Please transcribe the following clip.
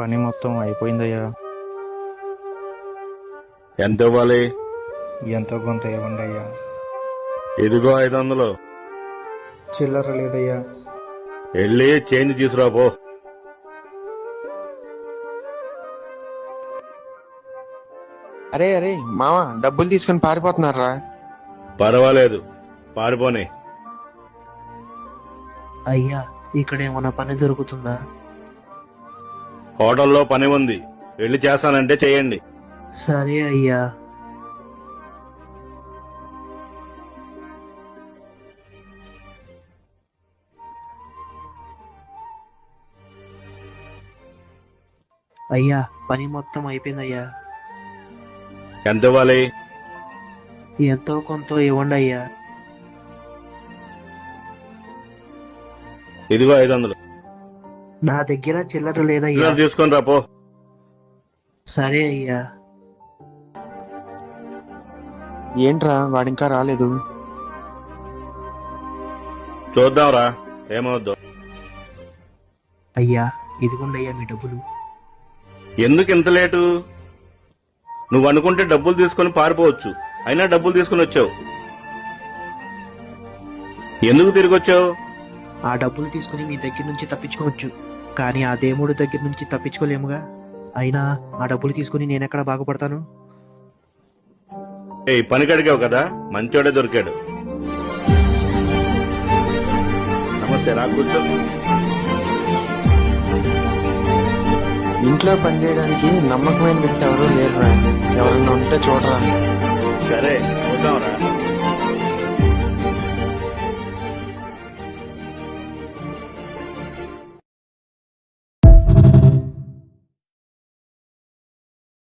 పని మొత్తం అయిపోయిందయ్యా. ఎంత ఇవ్వాలి? ఎంతో కొంత ఇవ్వండి అయ్యా. ఇదిగో 500. చిల్లర లేదయ్యా. వెళ్ళి చేంజ్ తీసురా పో. అరే అరే మామ, డబ్బులు తీసుకుని పారిపోతున్నారా? పర్వాలేదు, పారిపోని. అయ్యా, ఇక్కడ ఏమన్నా పని దొరుకుతుందా? హోటల్లో పని ఉంది, వెళ్ళి చేస్తానంటే చేయండి. సరే అయ్యా. అయ్యా, పని మొత్తం అయిపోయిందయ్యా. ఎంత ఇవ్వాలి? ఎంతో కొంత ఇవ్వండి అయ్యా. ఇదిగో 500. నా దగ్గర చిల్లర లేదయ్యా. చిల్లర తీసుకొని రా పో. సరే అయ్యా. ఏంట్రా వాడింకా రాలేదు? చూద్దాంరా ఏమవుద్దో. అయ్యా, ఇదిగోండి అయ్యా మీ డబ్బులు. ఎందుకు ఇంత లేటు? నువ్వు అనుకుంటే డబ్బులు తీసుకొని పారిపోవచ్చు, అయినా డబ్బులు తీసుకుని వచ్చావు. ఎందుకు తిరిగి వచ్చావు? ఆ డబ్బులు తీసుకుని మీ దగ్గర నుంచి తప్పించుకోవచ్చు, కానీ ఆ దేవుడి దగ్గర నుంచి తప్పించుకోలేముగా. అయినా ఆ డబ్బులు తీసుకుని నేనెక్కడ బాగుపడతాను? పని కడిగావు కదా, మంచోడే దొరికాడు. నమస్తే, రా కూర్చో. ఇంట్లో పని చేయడానికి నమ్మకమైన వ్యక్తి ఎవరూ లేరురా. ఎవరన్నా ఉంటే చూడరా. సరే చూద్దాంరా.